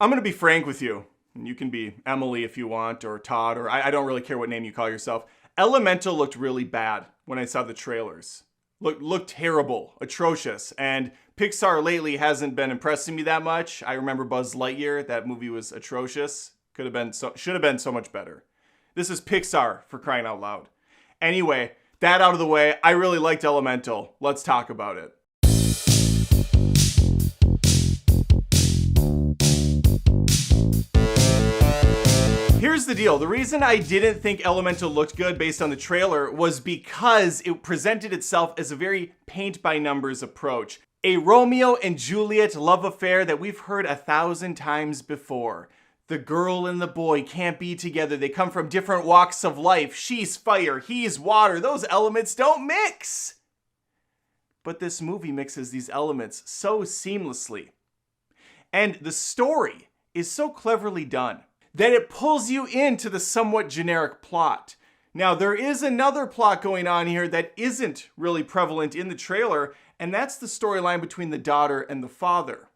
I'm going to be frank with you. You can be Emily if you want, or Todd, or I don't really care what name you call yourself. Elemental looked really bad when I saw the trailers. Looked terrible, atrocious, and Pixar lately hasn't been impressing me that much. I remember Buzz Lightyear, that movie was atrocious. Should have been so much better. This is Pixar, for crying out loud. Anyway, that out of the way, I really liked Elemental. Let's talk about it. Here's the deal. The reason I didn't think Elemental looked good based on the trailer was because it presented itself as a very paint-by-numbers approach. A Romeo and Juliet love affair that we've heard 1,000 times before. The girl and the boy can't be together. They come from different walks of life. She's fire, he's water. Those elements don't mix. But this movie mixes these elements so seamlessly. And the story is so cleverly done that it pulls you into the somewhat generic plot. Now, there is another plot going on here that isn't really prevalent in the trailer, and that's the storyline between the daughter and the father.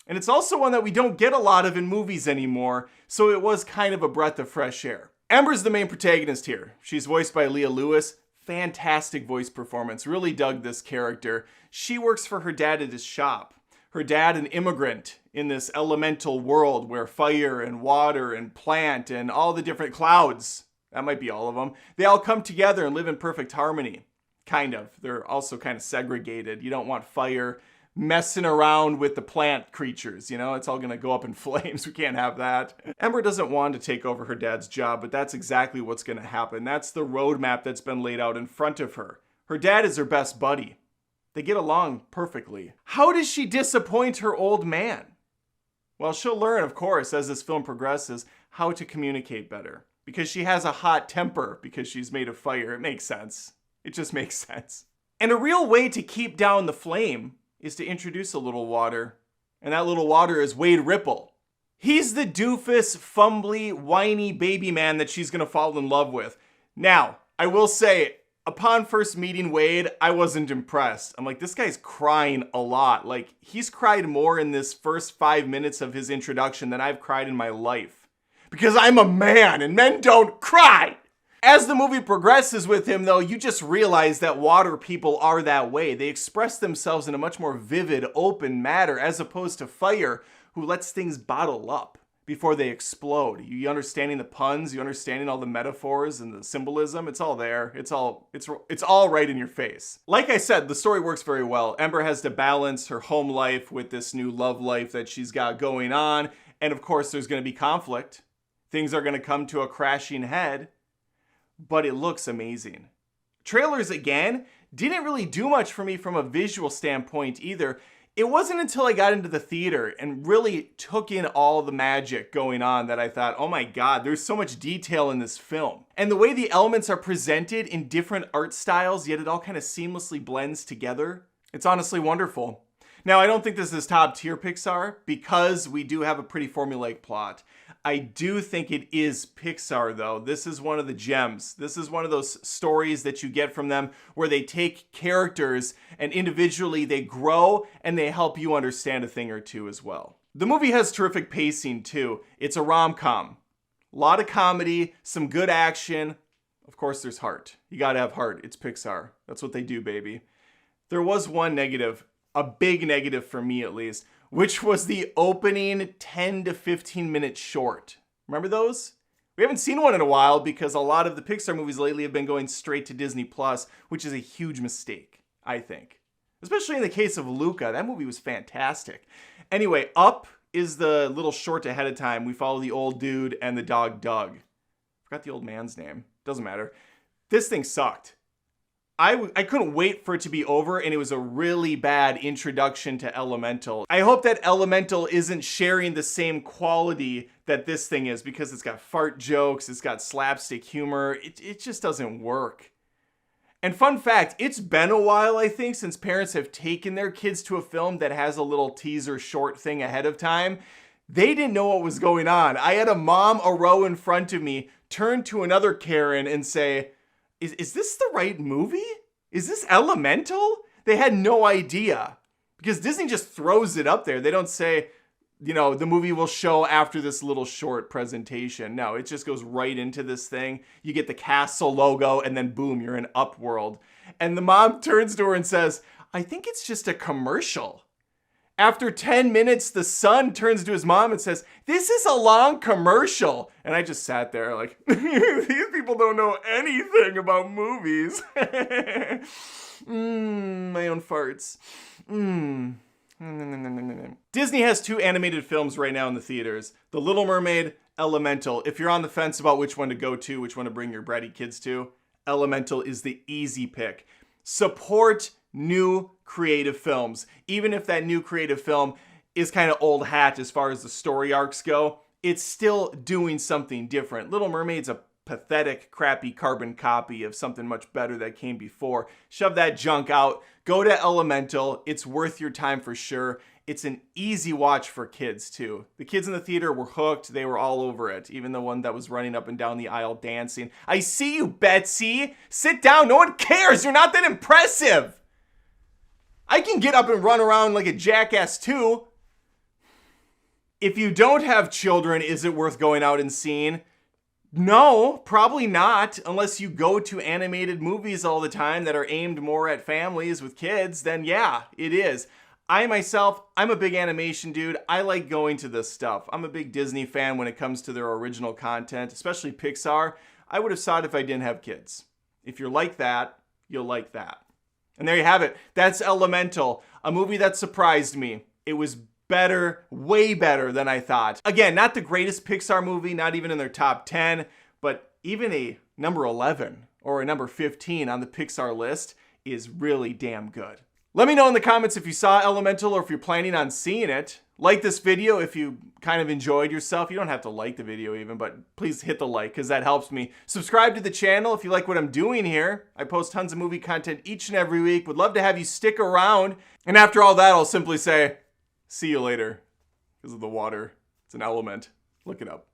And it's also one that we don't get a lot of in movies anymore, so it was kind of a breath of fresh air. Amber's the main protagonist here. She's voiced by Leah Lewis. Fantastic voice performance. Really dug this character. She works for her dad at his shop. Her dad, an immigrant in this elemental world where fire and water and plant and all the different clouds, that might be all of them, they all come together and live in perfect harmony. Kind of. They're also kind of segregated. You don't want fire messing around with the plant creatures, you know? It's all gonna go up in flames. We can't have that. Ember doesn't want to take over her dad's job, but that's exactly what's gonna happen. That's the roadmap that's been laid out in front of her. Her dad is her best buddy. They get along perfectly. How does she disappoint her old man? Well, she'll learn, of course, as this film progresses, how to communicate better. Because she has a hot temper, because she's made of fire. It makes sense. It just makes sense. And a real way to keep down the flame is to introduce a little water. And that little water is Wade Ripple. He's the doofus, fumbly, whiny baby man that she's gonna fall in love with. Now, I will say, upon first meeting Wade, I wasn't impressed. I'm like, this guy's crying a lot. Like, he's cried more in this first 5 minutes of his introduction than I've cried in my life. Because I'm a man, and men don't cry! As the movie progresses with him, though, you just realize that water people are that way. They express themselves in a much more vivid, open manner, as opposed to fire, who lets things bottle up before they explode. You understanding the puns, you understanding all the metaphors and the symbolism, it's all there. It's all right in your face. Like I said, the story works very well. Ember has to balance her home life with this new love life that she's got going on. And of course, there's going to be conflict. Things are going to come to a crashing head, but it looks amazing. Trailers, again, didn't really do much for me from a visual standpoint either. It wasn't until I got into the theater and really took in all the magic going on that I thought, oh my God, there's so much detail in this film. And the way the elements are presented in different art styles, yet it all kind of seamlessly blends together, it's honestly wonderful. Now, I don't think this is top tier Pixar because we do have a pretty formulaic plot. I do think it is Pixar, though. This is one of the gems. This is one of those stories that you get from them where they take characters and individually they grow and they help you understand a thing or two as well. The movie has terrific pacing, too. It's a rom-com. A lot of comedy, some good action. Of course, there's heart. You gotta have heart. It's Pixar. That's what they do, baby. There was one negative, a big negative for me at least, which was the opening 10 to 15 minute short. Remember those? We haven't seen one in a while because a lot of the Pixar movies lately have been going straight to Disney Plus, which is a huge mistake, I think. Especially in the case of Luca, that movie was fantastic. Anyway, Up is the little short ahead of time. We follow the old dude and the dog Doug. Forgot the old man's name. Doesn't matter. This thing sucked. I couldn't wait for it to be over, and it was a really bad introduction to Elemental. I hope that Elemental isn't sharing the same quality that this thing is, because it's got fart jokes, it's got slapstick humor, it just doesn't work. And fun fact, it's been a while, I think, since parents have taken their kids to a film that has a little teaser short thing ahead of time. They didn't know what was going on. I had a mom a row in front of me turn to another Karen and say, Is this the right movie? Is this Elemental? They had no idea. Because Disney just throws it up there. They don't say, the movie will show after this little short presentation. No, it just goes right into this thing. You get the castle logo, and then boom, you're in Upworld. And the mom turns to her and says, I think it's just a commercial. After 10 minutes, the son turns to his mom and says, this is a long commercial. And I just sat there like, these people don't know anything about movies. My own farts. Disney has 2 animated films right now in the theaters. The Little Mermaid, Elemental. If you're on the fence about which one to go to, which one to bring your bratty kids to, Elemental is the easy pick. Support new creative films. Even if that new creative film is kind of old hat as far as the story arcs go, it's still doing something different. Little Mermaid's a pathetic, crappy carbon copy of something much better that came before. Shove that junk out. Go to Elemental. It's worth your time for sure. It's an easy watch for kids too. The kids in the theater were hooked. They were all over it. Even the one that was running up and down the aisle dancing. I see you, Betsy. Sit down. No one cares. You're not that impressive. I can get up and run around like a jackass too. If you don't have children, is it worth going out and seeing? No, probably not. Unless you go to animated movies all the time that are aimed more at families with kids, then yeah, it is. I'm a big animation dude. I like going to this stuff. I'm a big Disney fan when it comes to their original content, especially Pixar. I would have saw it if I didn't have kids. If you're like that, you'll like that. And there you have it. That's Elemental, a movie that surprised me. It was better, way better than I thought. Again, not the greatest Pixar movie, not even in their top 10, but even a number 11 or a number 15 on the Pixar list is really damn good. Let me know in the comments if you saw Elemental or if you're planning on seeing it. Like this video if you kind of enjoyed yourself. You don't have to like the video even, but please hit the like because that helps me. Subscribe to the channel if you like what I'm doing here. I post tons of movie content each and every week. Would love to have you stick around. And after all that, I'll simply say, see you later. Because of the water. It's an element. Look it up.